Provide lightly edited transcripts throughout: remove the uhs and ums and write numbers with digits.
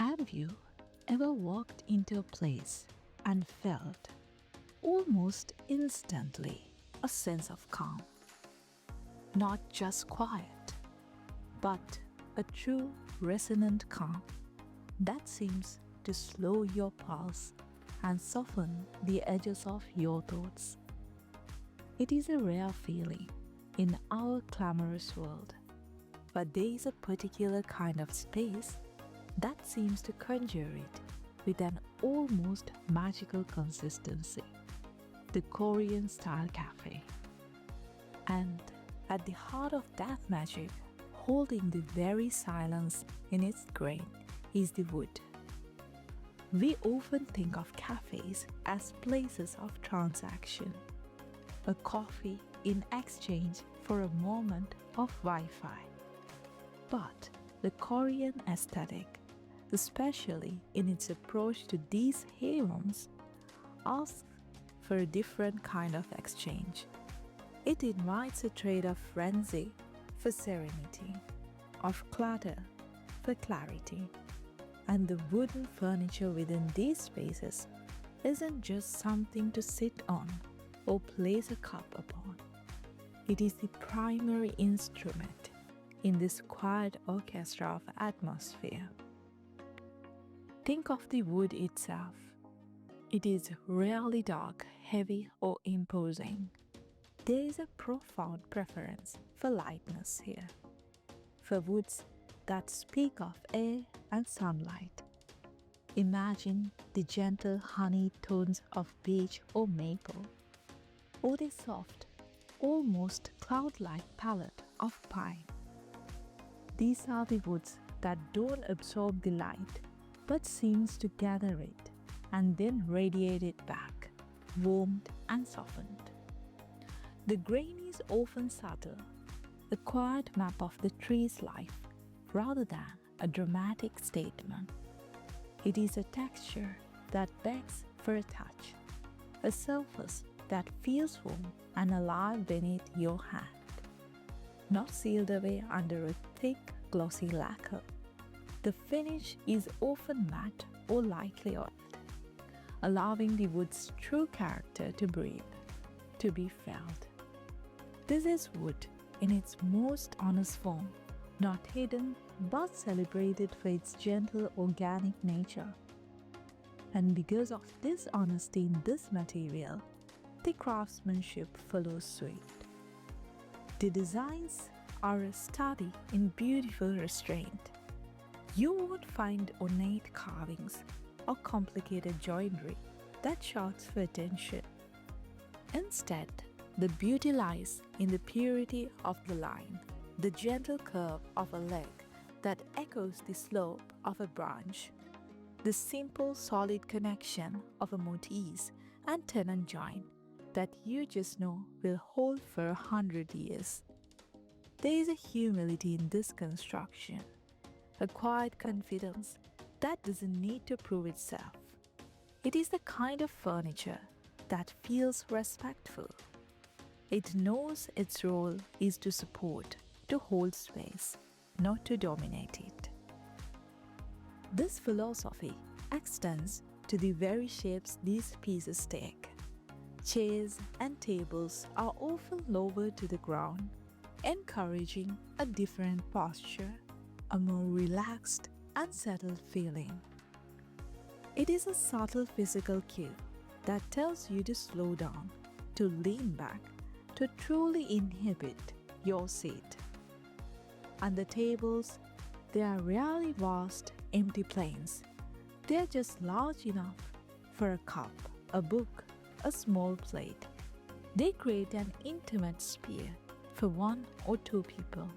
Have you ever walked into a place and felt, almost instantly, a sense of calm? Not just quiet, but a true resonant calm that seems to slow your pulse and soften the edges of your thoughts. It is a rare feeling in our clamorous world, but there is a particular kind of space that seems to conjure it with an almost magical consistency, the Korean style cafe. And at the heart of that magic, holding the very silence in its grain, is the wood. We often think of cafes as places of transaction, a coffee in exchange for a moment of Wi-Fi. But the Korean aesthetic, especially in its approach to these havens, asks for a different kind of exchange. It invites a trade of frenzy for serenity, of clutter for clarity. And the wooden furniture within these spaces isn't just something to sit on or place a cup upon. It is the primary instrument in this quiet orchestra of atmosphere. Think of the wood itself. It is rarely dark, heavy, or imposing. There is a profound preference for lightness here, for woods that speak of air and sunlight. Imagine the gentle honey tones of beech or maple, or the soft, almost cloud-like palette of pine. These are the woods that don't absorb the light, but seems to gather it and then radiate it back, warmed and softened. The grain is often subtle, a quiet map of the tree's life, rather than a dramatic statement. It is a texture that begs for a touch, a surface that feels warm and alive beneath your hand, not sealed away under a thick, glossy lacquer. The finish is often matte or lightly oiled, allowing the wood's true character to breathe, to be felt. This is wood in its most honest form, not hidden but celebrated for its gentle organic nature. And because of this honesty in this material, the craftsmanship follows suit. The designs are a study in beautiful restraint. You won't find ornate carvings or complicated joinery that shouts for attention. Instead, the beauty lies in the purity of the line, the gentle curve of a leg that echoes the slope of a branch, the simple solid connection of a mortise and tenon joint that you just know will hold for 100 years. There is a humility in this construction, a quiet confidence that doesn't need to prove itself. It is the kind of furniture that feels respectful. It knows its role is to support, to hold space, not to dominate it. This philosophy extends to the very shapes these pieces take. Chairs and tables are often lowered to the ground, encouraging a different posture, a more relaxed and settled feeling. It is a subtle physical cue that tells you to slow down, to lean back, to truly inhabit your seat. And the tables, they are rarely vast, empty plains. They are just large enough for a cup, a book, a small plate. They create an intimate sphere for one or two people,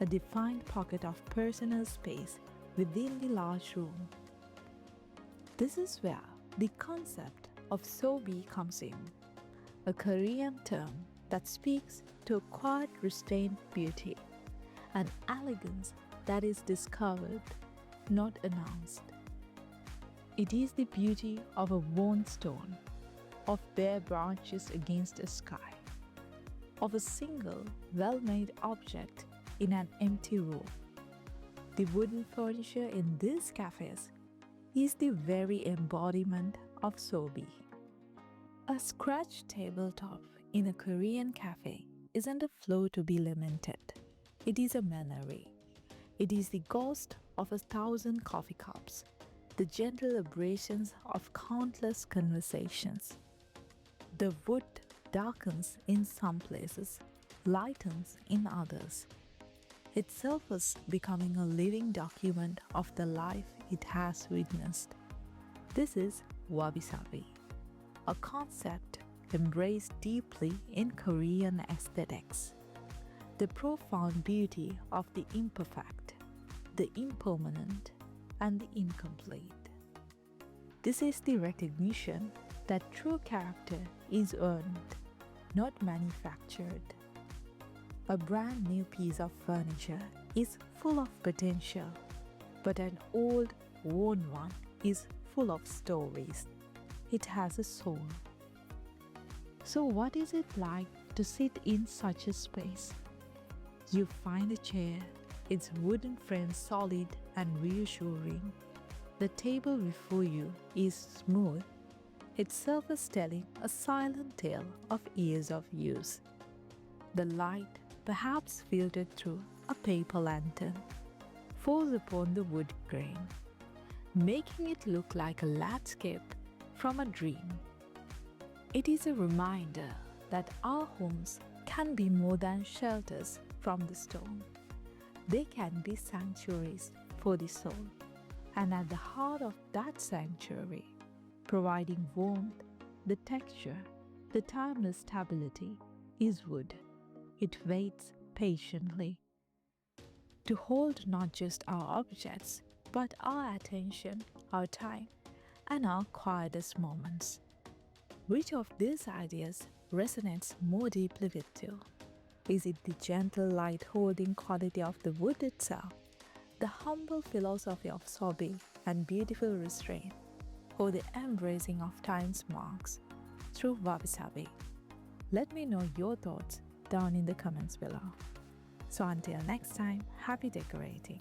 a defined pocket of personal space within the large room. This is where the concept of sobi comes in, a Korean term that speaks to a quiet, restrained beauty, an elegance that is discovered, not announced. It is the beauty of a worn stone, of bare branches against a sky, of a single, well-made object in an empty room. The wooden furniture in these cafes is the very embodiment of sobi. A scratch tabletop in a Korean cafe isn't a floor to be lamented. It is a memory. It is the ghost of 1,000 coffee cups, the gentle abrasions of countless conversations. The wood darkens in some places, lightens in others. Itself is becoming a living document of the life it has witnessed. This is wabi-sabi, a concept embraced deeply in Korean aesthetics. The profound beauty of the imperfect, the impermanent, and the incomplete. This is the recognition that true character is earned, not manufactured. A brand new piece of furniture is full of potential, but an old, worn one is full of stories. It has a soul. So, what is it like to sit in such a space? You find a chair, its wooden frame solid and reassuring. The table before you is smooth, its surface telling a silent tale of years of use. The light, perhaps filtered through a paper lantern, falls upon the wood grain, making it look like a landscape from a dream. It is a reminder that our homes can be more than shelters from the storm. They can be sanctuaries for the soul, and at the heart of that sanctuary, providing warmth, the texture, the timeless stability, is wood. It waits patiently to hold not just our objects, but our attention, our time, and our quietest moments. Which of these ideas resonates more deeply with you? Is it the gentle, light-holding quality of the wood itself, the humble philosophy of sobi and beautiful restraint, or the embracing of time's marks through wabi-sabi? Let me know your thoughts down in the comments below. So until next time, happy decorating.